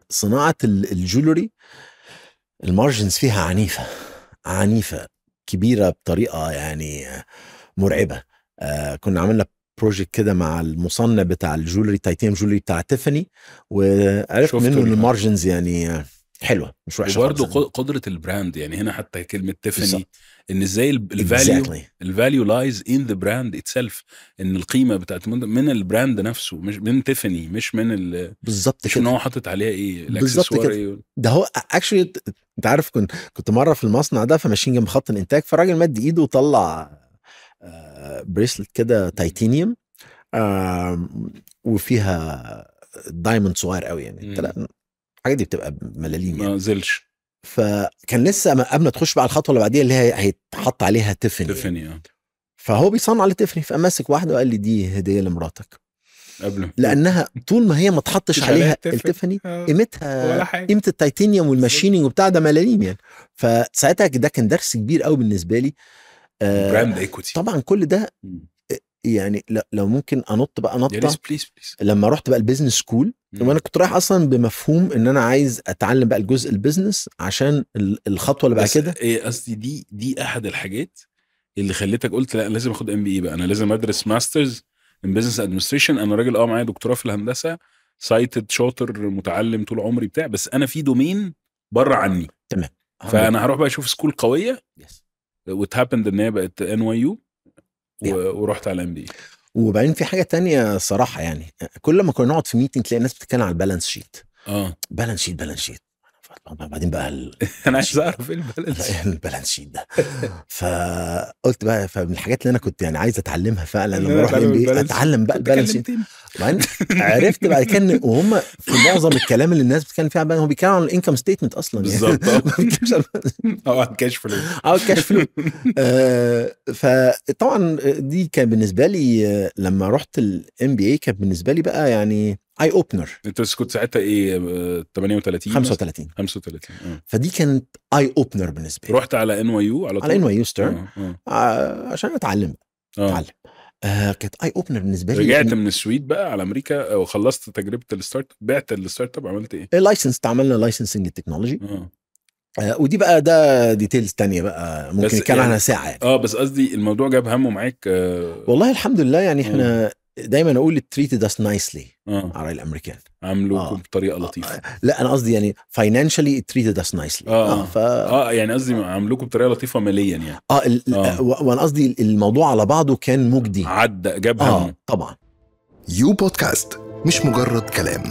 صناعه الجولري المارجنز فيها عنيفه كبيره بطريقه يعني مرعبه. كنا عملنا بروجكت كده مع المصنع بتاع الجولري تايتانيوم جولري بتاع تيفاني، وعرفت منه ان المارجنز يعني حلوه مش وحشه خالص. وبرضه قدره البراند، يعني هنا حتى كلمه تيفاني بالظبط. ان ازاي الفاليو لايز ان ذا براند اتسلف، ان القيمه بتاعت من البراند نفسه، مش من تيفاني، مش من بالظبط مش كده. ان هو حاطط عليها ايه بالظبط الاكسسوار كده. ايه. ده هو اكشلي انت عارف كنت مره في المصنع ده فماشيين جنب خط الانتاج، فالراجل مد ايده وطلع بريسلت كده تيتانيوم وفيها دايموند صغير قوي يعني. الحاجات دي بتبقى ملاليم يعني. ما زلش. فكان لسه قبل ما تخش بقى الخطوه اللي بعديها اللي هي هيتحط عليها تيفاني يعني. فهو بيصنع لتيفاني، فماسك واحده وقال لي دي هديه لمراتك، قبل لانها طول ما هي ما تحطش عليها التيفاني قيمتها قيمه التيتانيوم والماشينينج وبتاع ده ملاليم يعني. فساعتها ده كان درس كبير قوي بالنسبه لي. براند ايكوتي طبعا كل ده يعني لو ممكن انط بقى نطه. بليز. لما رحت بقى البيزنس سكول، وانا كنت رايح اصلا بمفهوم ان انا عايز اتعلم بقى الجزء البيزنس عشان الخطوه اللي بعد كده. ايه قصدي، دي احد الحاجات اللي خليتك قلت لا لازم اخد MBA بقى، انا لازم ادرس ماسترز ان بزنس ادمنستريشن. انا راجل معايا دكتوراه في الهندسه، سايتد شاطر متعلم طول عمري بتاع، بس انا في دومين بره عني. تمام. فانا هروح بقى اشوف سكول قويه واتهابند ان هي بقت NYU ورحت على MBA. وبعدين في حاجه تانية صراحه يعني، كل ما كنا نقعد في ميتنج تلاقي الناس بتتكلم على البالانس شيت. بالانس شيت بعدين بقى انا عايز اعرف ايه البالانس شيت ده. فقلت بقى فمن الحاجات اللي انا كنت يعني عايز اتعلمها فعلا لما اروح MBA اتعلم بقى البالانس شيت. وبعدين عرفت بقى كان وهم في معظم الكلام اللي الناس بتتكلم فيه بقى هو بيتكلم عن الانكم ستيتمنت اصلا بالظبط. او عن كاش فلو فطبعا دي كان بالنسبه لي لما رحت MBA كان بالنسبه لي بقى يعني اي اوبنر. انت كنت ساعتها ايه 38 35 فدي كانت اي اوبنر بالنسبه لي. رحت على NYU على طول على NYU ستيرن عشان اتعلم كانت اي اوبنر بالنسبه لي. رجعت من السويد بقى على امريكا وخلصت تجربه الستارت، بعت الستارت اب، عملت ايه؟ لايسنس، عملنا لايسنسنج التكنولوجي. ودي بقى ده ديتيلز تانية بقى ممكن نتكلم عنها ساعه يعني. بس قصدي الموضوع جاب همه معاك. والله الحمد لله يعني احنا دايما اقول treated us nicely على الامريكان، عملوكم بطريقه لطيفه. لا انا قصدي يعني financially treated us nicely. يعني قصدي عملوكم بطريقه لطيفه ماليا يعني. وانا قصدي الموضوع على بعضه كان مجدي، عدى جاب همه طبعا. يو بودكاست مش مجرد كلام،